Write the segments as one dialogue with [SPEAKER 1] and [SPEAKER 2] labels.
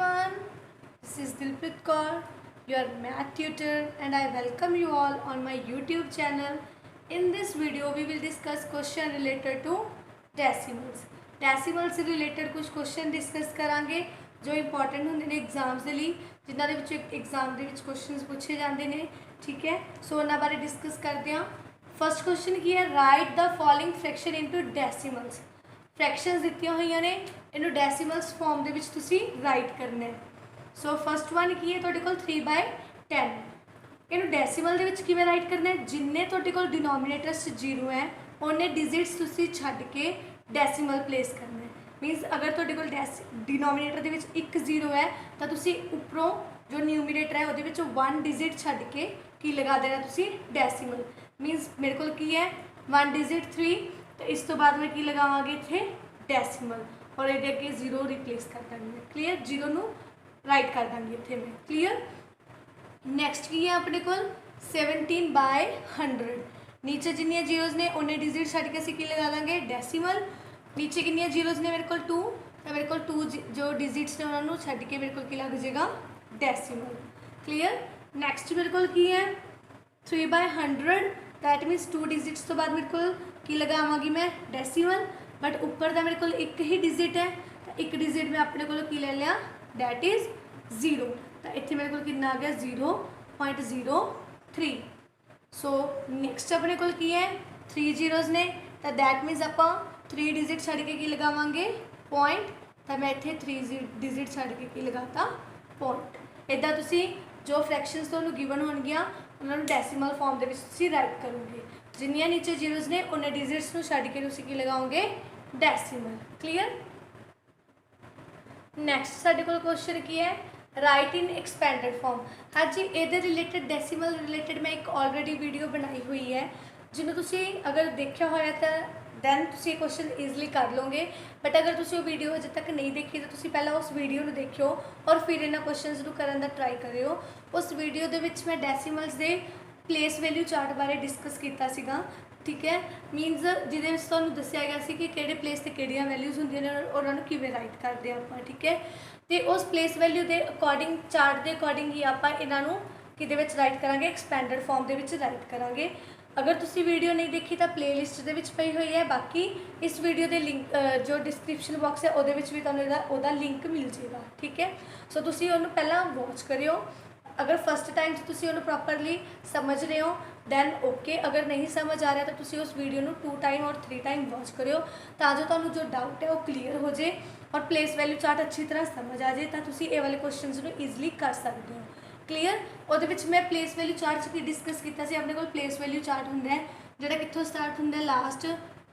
[SPEAKER 1] everyone, this is Dilpreet Kaur, your math tutor, and I welcome you all on my YouTube channel. In this video, we will discuss question related to decimals. Decimals से related कुछ question discuss करांगे जो important होंगे ने exams के लिए, जिन्ना दे विच exam दे विच questions पूछे जाते हैं, ठीक है? So उन्ना बारे discuss करते हैं. First question की है, write the following fraction into decimals. फ्रैक्शनस दित्तियां हुई ने इन्हों डेसीमल्स फॉर्म दे विच तुसी राइट करना है. सो फर्स्ट वन की है तुहाडे कोल 3/10. इन्हों डेसीमल दे विच किवें राइट करना है, जिन्ने तुहाडे कोल डिनोमीनेटर्स जीरो है उन्ने डिजिट्स तुसी छड्ड के डेसीमल प्लेस करना है. मीनस अगर तुहाडे कोल डिनोमीनेटर दे विच एक जीरो है तो तुसी उपरों जो न्यूमीनेटर है उहदे विच वन डिजिट छड्ड के की लगा देना तुसी डेसीमल. मीनस मेरे कोल की है वन डिजिट 3, तो इस तो बाद में की लगावांगे इत्थे डेसीमल और ये अगे जीरो रिप्लेस कर देंगे. क्लीयर, जीरो नू राइट कर देंगे इत्थे में. क्लीयर. नैक्सट की है अपने को 17/100. नीचे जिन्नियां जीरोज ने उन्ने डिजिट छड्ड के असीं की लगा देंगे डेसीमल. नीचे किन्नियां जीरोज ने मेरे को 2, तो मेरे को 2 जो डिजिट्स ने उन्होंने छड्ड के मेरे को की लग जाएगा डेसीमल. क्लीयर. नैक्सट मेरे को की है 3/100. दैट मीनस 2 डिजिट्स तो बाद मेरे को की लगावांगी मैं डेसीमल, बट ऊपर का मेरे को एक ही डिजिट है तो एक डिजिट में अपने को की ले लिया दैट इज़ 0. तो इतने मेरे को कितना आ गया 0.03. सो नैक्सट अपने को की है 3 जीरोज ने, तो दैट मीनस आप 3 डिजिट छड़ के की लगावांगे पॉइंट. तो मैं इतने 3 डिजिट छड़ के की लगाता पॉइंट. इदा तुसी जो फ्रैक्शनस तुहानूं गिवन होणगियां उन्होंने डेसीमल फॉर्म दे विच तुसी राइट करोगे. जिन्नियां नीचे जीरोज ने उन्ने डिजिट्स नूं छड्ड के तुसी की लगाओगे डेसीमल. क्लीयर. नैक्सट साडे कोल क्वेश्चन की है राइट इन एक्सपैंडेड फॉर्म. हाँ जी, ये रिलेटेड डेसीमल रिलेटेड मैं एक ऑलरेडी वीडियो बनाई हुई है जिन्होंने तुसी अगर देखा होया तो दैन तुसी क्वेश्चन ईजिली कर लोगे. बट अगर तुसी वो वीडियो अजे तक नहीं देखी तो तुसी पहला उस वीडियो को देखियो और फिर इन्होंने क्वेश्चनस को करने का ट्राई करियो. उस वीडियो के विच मैं डेसीमल्स के प्लेस वैल्यू चार्ट बारे डिस्कस किया सीगा. ठीक है. मीनस जिहदे विच तुहानूं दस्सिया गया सी कि किहड़े प्लेस ते किहड़ियां वैल्यूज़ होंदियां ने और उन्होंने किवें राइट करते हैं आपां. ठीक है. तो उस प्लेस वैल्यू के अकॉर्डिंग चार्ट के अकॉर्डिंग ही आपां इन्हां नूं किहदे विच राइट करांगे एक्सपैंडेड फॉर्म दे विच राइट करांगे. अगर तुसी वीडियो नहीं देखी तो प्लेलिस्ट दे विच पई हुई है. बाकी इस वीडियो के लिंक जो डिस्क्रिप्शन बॉक्स है उहदे विच भी तुहानूं उहदा लिंक मिल जाएगा. ठीक है. सो तुसी उहनूं पहलां वॉच करियो. अगर फस्ट टाइम तुसी उन्हें प्रॉपरली समझ रहे हो दैन ओके. अगर नहीं समझ आ रहा तो तुसी उस वीडियो को 2 टाइम और 3 टाइम वॉच करियो ताकि तुहानूं जो डाउट है वो क्लीयर हो जाए और प्लेस वैल्यू चार्ट अच्छी तरह समझ आ जाए तो तुसी ये वाले क्वेश्चनस को ईजिली कर सकते हो. क्लीयर. और मैं प्लेस वैल्यू चार्ट की डिस्कस किया से अपने को प्लेस वैल्यू चार्ट होंगे जोड़ा कितों स्टार्ट होंगे लास्ट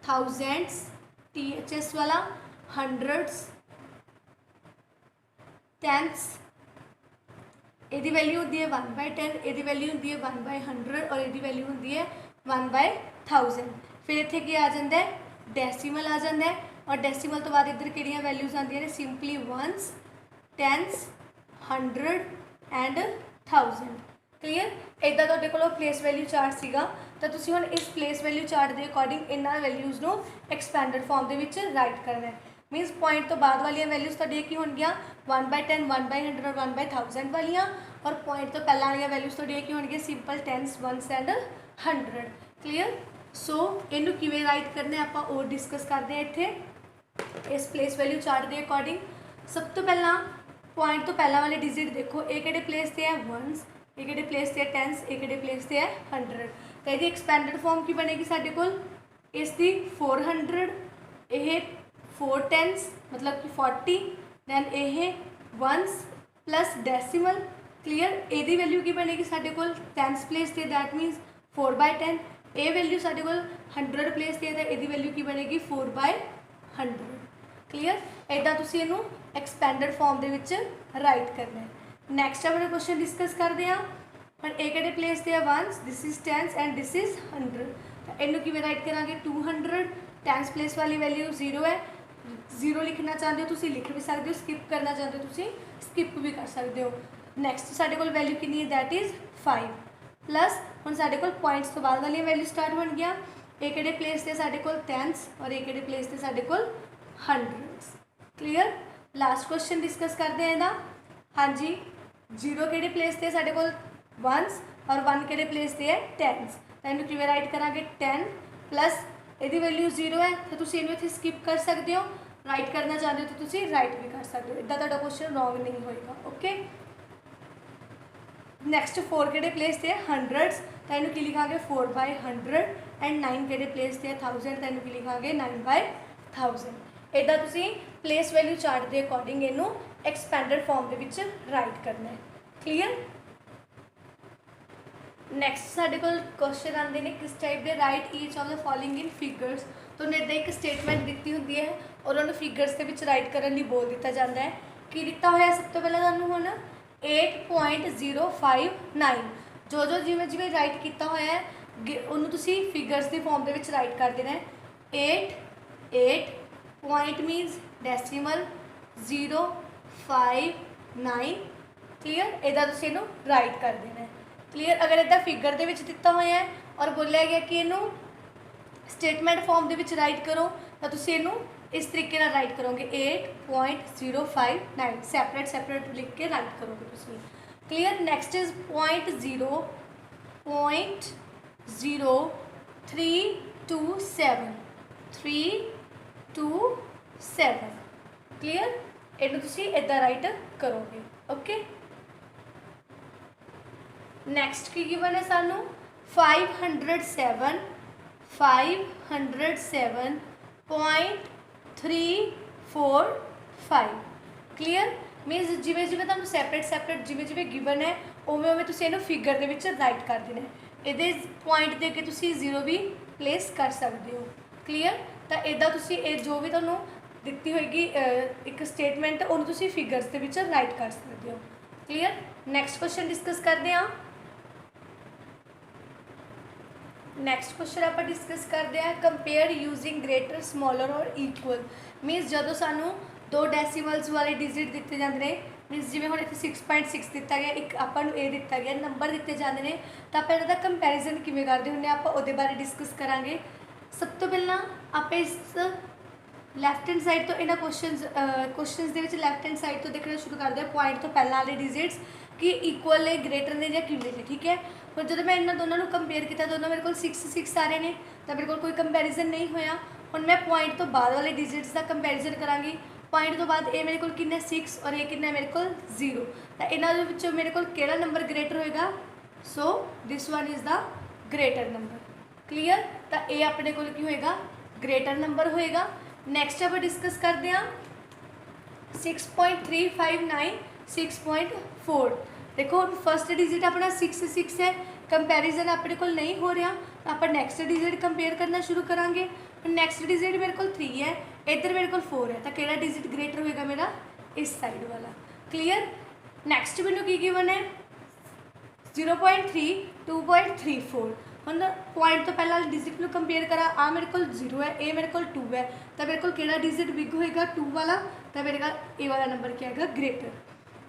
[SPEAKER 1] थाउजेंड्स THS वाला, हंड्रड्स, टेंथ्स. यदि वैल्यू होती है 1/10, यदि वैल्यू होती है 1/100 और यदि वैल्यू होती है 1/1000. फिर इतने की आ जाता है डेसीमल आ जाता है और डेसीमल तो बाद इधर किहड़ियां वैल्यूज आती ने simply ones, tens, 100 and 1000. Clear. इदा तुहाडे कोल प्लेस वैल्यू चार्ट सीगा तो तुसीं हुण इस प्लेस वैल्यू चार्ट के अकॉर्डिंग इन्हां वैल्यूज़ नूं एक्सपैंडेड फॉर्म दे विच राइट करना है. मीनस पॉइंट तो बाद वाली वैल्यूज़ तुहाडे की होणगियां 1/10, 1/100 और 1/1000 वालियां और पॉइंट तो पहला वाली वैल्यूज़ तुहाडे की होणगियां simple tens, ones and 100. Clear. So इनू किवें राइट करना है आपां और डिस्कस करते हैं इत्थे इस प्लेस वैल्यू चार्ट के अकॉर्डिंग. सब तो पहला पॉइंट तो पहला वाले डिजिट देखो ये किहड़े प्लेस से है वंस, ये किहड़े प्लेस से है टेंस, ये किहड़े प्लेस से है 100. तो ये एक्सपैंडेड फॉर्म की बनेगी साडे कोल इसकी 400, ये 4 टेंस मतलब कि 40, दैन ये वंस प्लस डेसीमल. क्लीयर. यदी वैल्यू की बनेगी साडे कोल टेंस प्लेस से दैट मीनस 4/10. ये वैल्यू साडे कोल 100 प्लेस से तो यदी वैल्यू की बनेगी 4/100. क्लीयर. इदा तुसीं इहनूं एक्सपैंडेड फॉर्म दे विच राइट करना है. नैक्सट अपने क्वेश्चन डिस्कस करते हैं. पर ये किहड़े प्लेस से है ones, this is tens and this is 100. तो इनू किवें राइट करांगे 200. टेंस प्लेस वाली वैल्यू 0 है. 0 लिखना चाहते हो तुसीं लिख भी सकते हो, स्किप करना चाहते हो तुसीं स्किप भी कर सकते हो. नैक्सट साडे कोल वैल्यू कितनी है दैट इज़ 5 प्लस हुण साडे कोल पॉइंट्स तो बाद वाली वैल्यू स्टार्ट हो गया. ये किहड़े प्लेस से साडे कोल टेंस और ये किहड़े प्लेस से साडे कोल hundreds. Clear. Last question discuss करते हैं इहदा हाँ जी, 0 किहड़े प्लेस ते साडे कोल वंस और 1 किहड़े प्लेस ते है टेंस। तो इन्हूं किवें राइट करांगे 10 प्लस इहदी वैल्यू 0 है तो तुसीं इहनूं इत्थे स्किप कर सकते हो, राइट करना चाहते हो तो तुसीं राइट भी कर सकते हो, इदां तुहाडा क्वेश्चन रॉन्ग नहीं होएगा। ओके, नैक्सट 4 किहड़े प्लेस ते है हंड्रड्स, तो इन्हूं की लिखांगे 4/100 एंड 9 किहड़े प्लेस ते है 1000, तो इन्हूं की लिखांगे 9/1000। इदां तुसीं प्लेस वैल्यू चार्ट के अकॉर्डिंग इनू एक्सपैंडड फॉर्म के विच राइट करना है। क्लीयर। नैक्सट साडे कोल क्वेश्चन आते हैं किस टाइप के right each of the following in figures. तो इदां एक स्टेटमेंट दी होंगी है और उन्होंने फिगर्स के विच राइट करने लिए बोल दिता जाता है कि दिता होया सब तो पहले तुहानूं हुण 8.059 जो जो जिवें जिवें राइट किया होया है उन्होंने तुसीं फिगर्स की फॉर्म के विच राइट कर देना है। 8 पॉइंट मीनस डेसीमल 059। क्लीयर, इदा तुसीं इहनूं राइट कर देना है। क्लीयर। अगर इदा फिगर के विच दिता होया है और बोलिया गया कि इनू स्टेटमेंट फॉर्म के विच राइट करो तो तुसीं इनू इस तरीके नाल राइट करोगे 8.059 सैपरेट सैपरेट लिख के राइट करोगे तुसीं। क्लीयर। नैक्सट इज 0.0327 क्लीयर, इनू तुसीं इदां राइट करोगे। ओके, नैक्सट की गिवन है सानू 507.345। क्लीयर, मीनस जिवें जिवें तुहानूं सैपरेट सैपरेट जिवें जिवें गिवन है उवें उवें तुसीं इहनूं फिगर दे विच राइट कर देना है। इहदे पॉइंट दे के तुसीं 0 भी प्लेस कर सकते हो। क्लीयर, तो इदां तुसीं जो भी तुहानूं दित्ती होएगी एक स्टेटमेंट उन्होंने तुसीं फिगर्स दे विच राइट कर सकते हो। क्लीयर। नैक्सट क्वेश्चन डिस्कस करते हैं। नैक्सट क्वेश्चन आप डिस्कस करते हैं कंपेयर यूजिंग ग्रेटर स्मॉलर और इक्वल। मीनस जो सानू 2 डेसीमल्स वाले डिजिट दिते जाते हैं, मीनस जिवें हुण इत्थे 6.6 दिता गया, एक आपां नूं ए दिता गया, नंबर दिते जाते हैं, तो आप इन्हां दा कंपैरिजन किवें करदे हुंदे आपां उहदे बारे डिस्कस करांगे। सब तो पहलां आपां इस लैफ्ट हैंड साइड तो इन्हां क्वेश्चनस दे विच लैफ्ट हैंड साइड तो देखना शुरू करते हैं पॉइंट तो पहला वाले डिजिट्स कि इक्वल है, ग्रेटर ने या किवें ने। ठीक है, पर जो मैं इन्होंने दोनों कंपेयर किया दोनों मेरे को 6 आ रहे हैं तो मेरे को कोई कंपैरिजन नहीं होया। हुण मैं पॉइंट तो बाद वाले डिजिट्स का कंपैरिजन करांगी। पॉइंट तो बाद ए मेरे को कितना 6 और ए कितना मेरे को 0, तो इन्होंने विचों मेरे को केड़ा नंबर ग्रेटर होएगा। So this one is the greater number. Clear, तो ए अपने को की होएगा ग्रेटर नंबर होएगा। नैक्सट आप डिस्कस करते हैं 6.359 6.4। देखो फर्स्ट डिजिट अपना 6 है, कंपैरिजन अपने को नहीं हो रहा तो आप नैक्सट डिजिट कंपेयर करना शुरू करांगे। नैक्सट डिजिट मेरे को 3 है, इधर मेरे को 4 है, तो केड़ा डिजिट ग्रेटर होएगा मेरा इस साइड वाला। क्लीयर। नैक्सट मैनू की गिवन है 0.3 2.34। हम पॉइंट तो पहला डिजिट में कंपेयर करा, आ मेरे को 0 है, ए मेरे को 2 है, तो मेरे को केड़ा डिजिट बिग होएगा 2 वाला, तो मेरे का ए वाला नंबर क्या है ग्रेटर।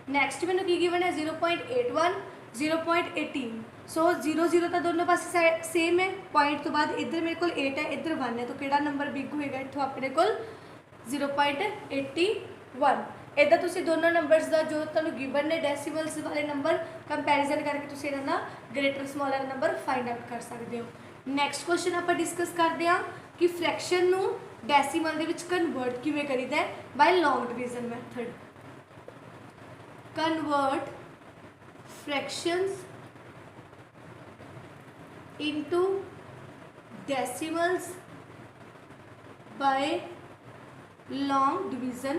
[SPEAKER 1] नैक्सट मैंने की गिवन है 0.81 0.18। सो 0 तो दोनों पास सेम है, पॉइंट तो बाद इधर मेरे को 8 है, इधर 1 है, तो केड़ा नंबर बिग होएगा इत्थों अपने को 0.81। इदा तुसी दोनों नंबर्स का जो तुहानूं गिवन ने डेसीमल्स वाले नंबर कंपैरिजन करके तुसी इन्हां दा greater smaller number find out कर सकते हो। नैक्सट क्वेश्चन आप डिस्कस करते हैं कि फ्रैक्शन नूं डेसीमल दे विच कन्वर्ट किवें करीदा है by long division method. Convert fractions into decimals by long division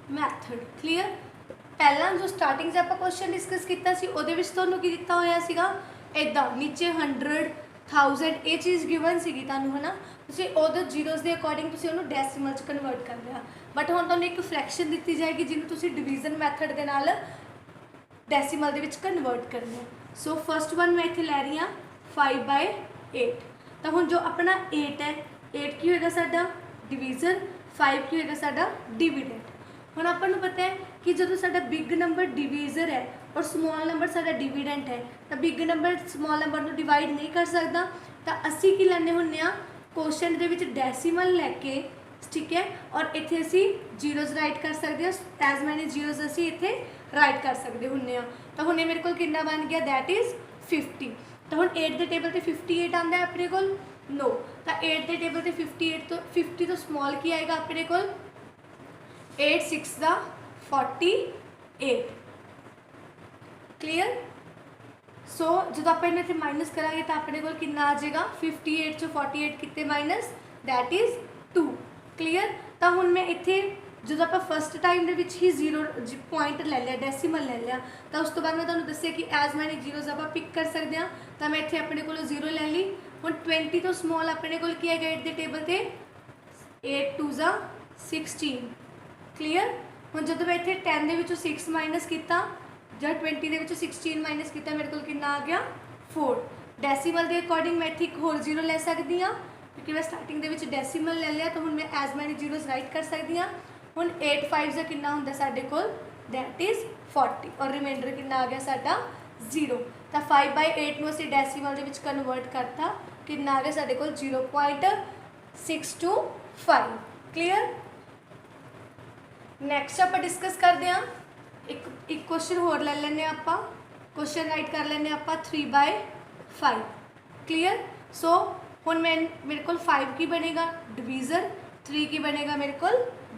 [SPEAKER 1] method. Clear. पहला जो स्टार्टिंग से आप क्वेश्चन डिस्कस किया सी उहदे विच तुहानूं की दिता होया सीगा इदां नीचे 100 1000 ये चीज़ गिवन सीगी तुहानूं है ना, तुसीं उहदे जीरोस के अकॉर्डिंग तुसीं उहनूं डेसीमल च कन्वर्ट कर लिया। बट हुण तुहानूं एक फ्रैक्शन दी जाएगी जिन्होंने तुसीं डिवीजन मैथड के नाल डेसीमल दे विच कन्वर्ट करना है। सो फर्स्ट वन मैं इत्थे लै रही हाँ 5/8। तो हुण जो अपना 8 है, 8 की होएगा साडा डिवीजन, 5 की होएगा साडा डिविडेंड। हुण आपां नूं पता है कि जो साडा बिग नंबर डिवीजर है और स्मॉल नंबर साडा डिविडेंट है, तो बिग नंबर स्मॉल नंबर नूं डिवाइड नहीं कर सकता, तो असीं की लैंदे हुंदे आ क्वेश्चन दे विच डेसीमल लैके ठीक है। और इत्थे असी जीरोज राइट कर सकते हैं, एज मैनी जीरोज असी इत्थे राइट कर सकते होंगे। तो हुणे मेरे को कितना बन गया, दैट इज़ 50। तो हुण 8 के टेबल ते 58 आंदा है अपने को, नो। तो 8 के टेबल ते 58 तो 50 तो स्मॉल की आएगा अपने को, 8 6 दा 48, क्लीयर। सो जो आप इन्हें माइनस करांगे तो अपने को कितना आ जाएगा, 58 चो 48 कितने माइनस, दैट इज़ 2, क्लीयर। तो हुण मैं इत्थे जो आप फस्ट टाइम ही जीरो पॉइंट ले लिया, डेसीमल ले लिया, तो उस तो बाद मैं तुहानूं दस्सिया कि एज मैनी जीरोज आप पिक कर सकते हैं। तो मैं इत्थे अपने को जीरो ले ली। हुण 20 तो स्मॉल अपने को की है 8 के टेबल ते, 8 2 ज़ा 16, क्लीयर। हुण जो मैं इत्थे 10 दे विचों 6 माइनस किया, जब 20 दे विचों 16 माइनस किया, मेरे को कितना आ गया 4। डेसीमल के अकॉर्डिंग मैं इत्थे एक होर जीरो ले सकती हाँ, क्योंकि मैं स्टार्टिंग दे विच डेसीमल ले लिया। तो हुण मैं एज मैनी जीरोज राइट कर सकती हाँ। हुण 8 5 का कितना हुंदा साडे कोल, दैट इज़ 40, और रिमाइंडर कितना आ गया साडा 0। तो 5/8 नूं असीं डेसीमल दे विच कन्वर्ट करता, कितना आ गया साडे कोल 0.625, क्लीयर। नैक्सट आप डिस्कस करते हैं, एक क्वेश्चन होर ले लें आप, क्वेश्चन राइट कर लें आप 3/5, क्लीयर। सो हुण मैं मेरे को 5 की बनेगा डिवीज़र, 3 की बनेगा मेरे को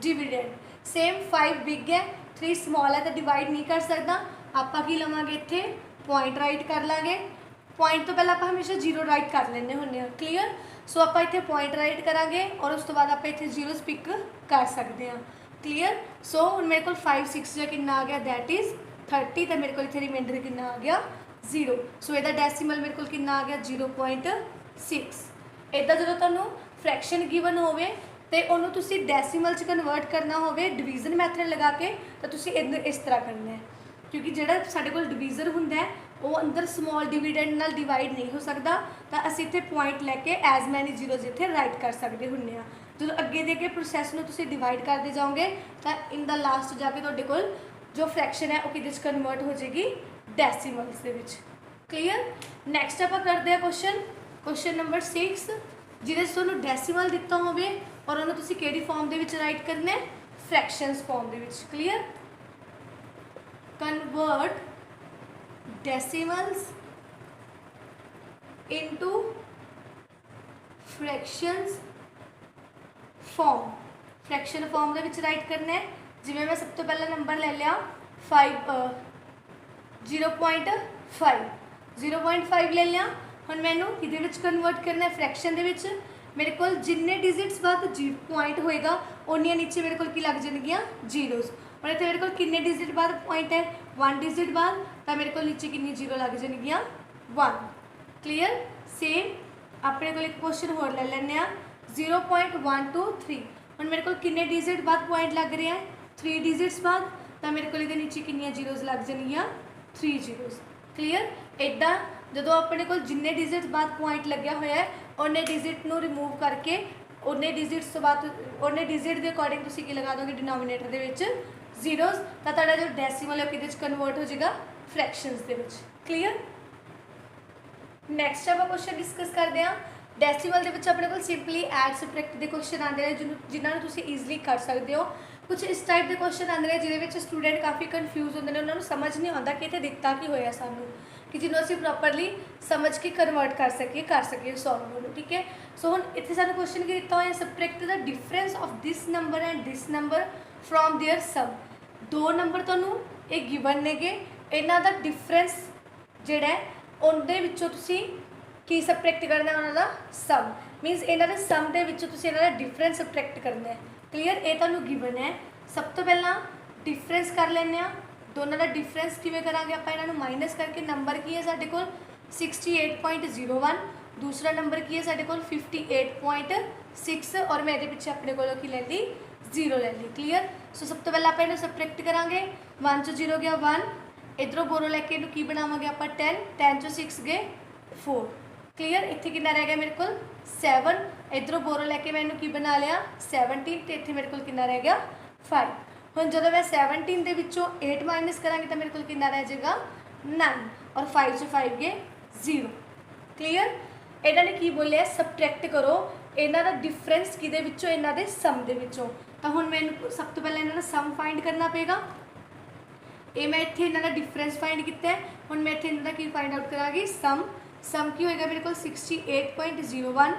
[SPEAKER 1] डिविडेंड। सेम 5 बिग है, 3 स्मॉल है, तो डिवाइड नहीं कर सकता। आप की लवांगे इत्थे पॉइंट राइट कर लाँगे, पॉइंट तो पहले आप हमेशा जीरो राइट कर लेने होंगे, क्लीयर। सो आप इत्थे पॉइंट राइट करांगे और उस तो बाद आप इत्थे जीरोज पिक कर सकते हैं, क्लीयर। सो हुण मेरे को 5 6 जो कितना आ गया, दैट इज़ 30, तो मेरे को इत्थे रिमाइंडर कितना आ गया 0। सो इहदा डेसीमल मेरे को कितना आ गया 0.6। इदा जो तुहानूं फ्रैक्शन गिवन होवे तो उन्होंने तुसी डेसीमल च कन्वर्ट करना होवे डिवीजन मैथड लगा के, तो तुसी इस तरह करना है, क्योंकि जिहड़ा साडे कोल डिवीज़र हुंदा है वो अंदर स्मॉल डिविडेंड नाल डिवाइड नहीं हो सकता। तो असीं इत्थे पॉइंट लैके एज मैनी जीरोज इत्थे राइट कर सकते हुंदे आ। जो अगे दे के प्रोसैस नूं तुसी डिवाइड करते जाओगे तो इन द लास्ट जाके तुहाडे कोल जो फ्रैक्शन है वो किहदे च कन्वर्ट हो जाएगी, डेसीमल्स दे विच, क्लीयर। नैक्सट आप करते हैं क्वेश्चन नंबर 6, जिहदे च तुहानूं डेसीमल दिता होवे और उन्होंने तुसी किहड़ी फॉर्म दे विच राइट करना है, फ्रैक्शंस फॉर्म दे विच, clear. Convert decimals into fractions form, fraction form दे विच राइट करना है। जिवें मैं सब तो पहला नंबर ले लिया 0.5 ले लिया। हुण मैनूं इहदे विच कन्वर्ट करना है फ्रैक्शन दे विच, मेरे को जिन्ने डिजिट्स बाद पॉइंट होएगा उन्नियां नीचे मेरे को की लग जाएगियां जीरोज। और इत्थे मेरे को किन्ने डिजिट बाद पॉइंट है, 1 डिजिट बाद, तो मेरे को नीचे कितनी जीरो लग जाएगियां 1, क्लीयर। सेम अपने को एक क्वेश्चन होर ले लें 0.123। हुण मेरे को किन्ने डिजिट बाद पॉइंट लग रहे हैं, 3 डिजिट्स बाद, तो मेरे को इहदे नीचे कितनी जीरोज लग जाएगियां 3 जीरोज, क्लीयर। इदा जो अपने को जिन्ने डिजिट बाद पॉइंट लग्या होया है उन्ने डिजिट नूं रिमूव करके उन्ने डिजिट्स तो बाद उन्ने डिजिट के अकॉर्डिंग तुसीं की लगा दोगे डिनोमीनेटर दे विच जीरोज, तो तुहाडा जो डेसीमल है किहदे च कन्वर्ट हो जाएगा, फ्रैक्शंस दे विच, क्लीयर। नैक्सट आप क्वेश्चन डिस्कस करते हैं, डेसीमल दे विच अपने को सिंपली एड सबट्रैक्ट के क्वेश्चन आते हैं जिन्होंने तुसीं ईजली कर सकते हो। कुछ इस टाइप के क्वेश्चन आते हैं जिहदे स्टूडेंट काफ़ी कन्फ्यूज होंगे ने, उन्होंने समझ नहीं आता कि इत्थे दिता की होया सानूं, कि जिन्होंने असीं प्रॉपरली समझ के कन्वर्ट कर सकिए सॉल्व हो, ठीक है। सो हुण इत्थे सानूं क्वेश्चन की दिता होया subtract the difference of this number and this number from their sum. 2 number तुहानूं ये गिवन नेगे, इन्हां दा डिफरेंस जिहड़ा है उनदे विचों तुसीं की सबट्रैक्ट करना है, उन्हां दा सम, मीनस इन्हां दे सम दे विचों तुसीं इन्हां दा डिफरेंस सबट्रैक्ट करना है, क्लीयर। ये तुहानूं गिवन है। सब तो पहला डिफरेंस कर लें, दोनों का डिफरेंस किवें करांगे, आप इन्हां नूं माइनस करके नंबर की है साडे कोल 68.01, दूसरा नंबर की है साडे कोल 58.6, और मैं ये पिछे अपने को ले ली 0 ले ली, क्लीयर। सो सब तो पहले आप इन्हें सबट्रैक्ट करांगे, 1 चो 0 गया 1, इधरों बोरो लैके इन्हूं की बनावांगे आप 10 चो 6 गए 4, क्लीयर। इत्थे कितना रह गया मेरे को 7, इधरों बोरो लैके मैं इन्हूं की बना लिया 17, तो इत्थे मेरे को कितना रह गया 5। हुण जदों मैं 17 दे विचों 8 माइनस करांगी तो मेरे को कितना रह जाएगा 9, और 5 चो 5 गए 0, क्लीयर। इन्होंने की बोलिया सबट्रैक्ट करो ਇਹਨਾਂ ਦਾ ਡਿਫਰੈਂਸ ਕਿਹਦੇ ਵਿੱਚੋਂ, ਇਹਨਾਂ ਦੇ ਸਮ ਦੇ ਵਿੱਚੋਂ। ਤਾਂ ਹੁਣ ਮੈਨੂੰ ਸਭ ਤੋਂ ਪਹਿਲਾਂ ਇਹਨਾਂ ਦਾ ਸਮ ਫਾइंड ਕਰਨਾ ਪਏਗਾ। ਇਹ ਮੈਂ ਇੱਥੇ ਇਹਨਾਂ ਦਾ ਡਿਫਰੈਂਸ ਫਾइंड ਕੀਤਾ ਹੈ। ਹੁਣ ਮੈਂ ਇੱਥੇ ਇਹਨਾਂ ਦਾ ਕੀ ਫਾइंड ਆउट ਕਰਾਂਗੀ, ਸਮ ਕੀ ਹੋਏਗਾ ਮੇਰੇ ਕੋਲ 68.01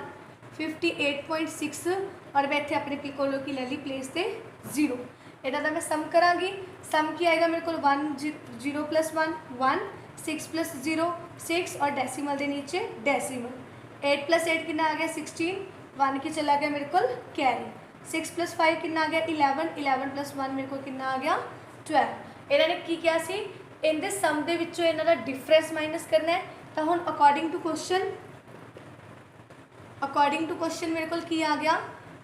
[SPEAKER 1] 58.6 और मैं इतने अपने कोलों की ले ली प्लेस से 0। इन्हों का मैं सम कराँगी। सम की आएगा मेरे को 1 0 + 1 1 6 + 0 6 और डेसीमल के नीचे डेसीमल 8 + 8 कितना आ गया 16 1 की चला गया मेरे को कैरी 6 + 5 कितना आ गया 11 11 + 1 मेरे को कितना आ गया 12। इन्होंने की क्या सी इनके सम के विचों इन्हों का डिफरेंस माइनस करना है। तो हुण अकॉर्डिंग टू क्वेश्चन मेरे को की आ गया,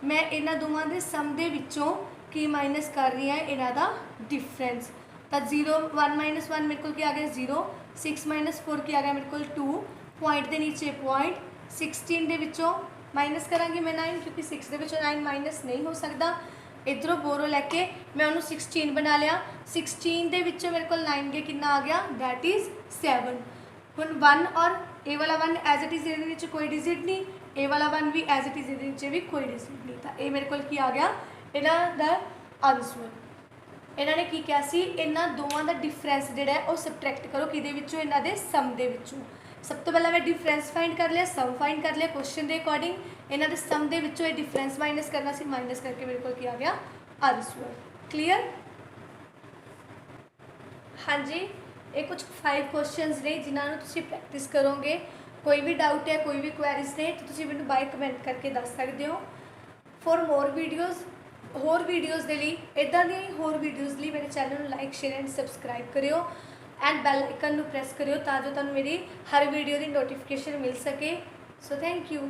[SPEAKER 1] मैं इन्हों दोवां दे सम दे विचों की माइनस कर रही है इन्हों का डिफरेंस। तो 0 1 - 1 मेरे को क्या आ गया 0 6 - 4 की आ गया मेरे को 2 पॉइंट के नीचे पॉइंट 16 के विचों माइनस कराँगी मैं 9 क्योंकि 6 के विचों 9 माइनस नहीं हो सकता। इधरों बोरो लैके मैं उन्होंने 16 बना लिया। 16 के विचों मेरे को 9 के कितना आ गया दैट इज़ 7। हुण 1 और ए वाला 1 एज इट इज़ ये कोई डिजिट नहीं, ए वाला 1 भी एज इट इज़ ये भी कोई डिजिट नहीं। तो ये मेरे को की आ गया इन्हों का आंसर। इन्होंने की क्या सी इन्हों दोवां का डिफरेंस जिहड़ा है वो सबट्रैक्ट करो किहदे विचों इन्हों दे सम दे विचों। सब तो पहला मैं डिफरेंस फाइंड कर लिया, सम फाइंड कर लिया क्वेश्चन के अकॉर्डिंग। इन्हों के सम के विचों डिफरेंस माइनस करना सी, माइनस करके मेरे को क्या आ गया आंसर। क्लीयर? हाँ जी, ये कुछ 5 क्वेश्चंस ने जिन्होंने तुसीं प्रैक्टिस करोगे। कोई भी डाउट है कोई भी क्वेरीज ने तो तुसीं मैनूं बाय कमेंट करके दस सकते हो। फॉर मोर वीडियोज़ होर वीडियोज़ के लिए इदां दी होर वीडियोज़ लिए मेरे चैनल को लाइक शेयर एंड सबसक्राइब करियो एंड बैल आइकन प्रेस करियो ताकि तुहानूं मेरी हर वीडियो की नोटिफिकेशन मिल सके। So thank you.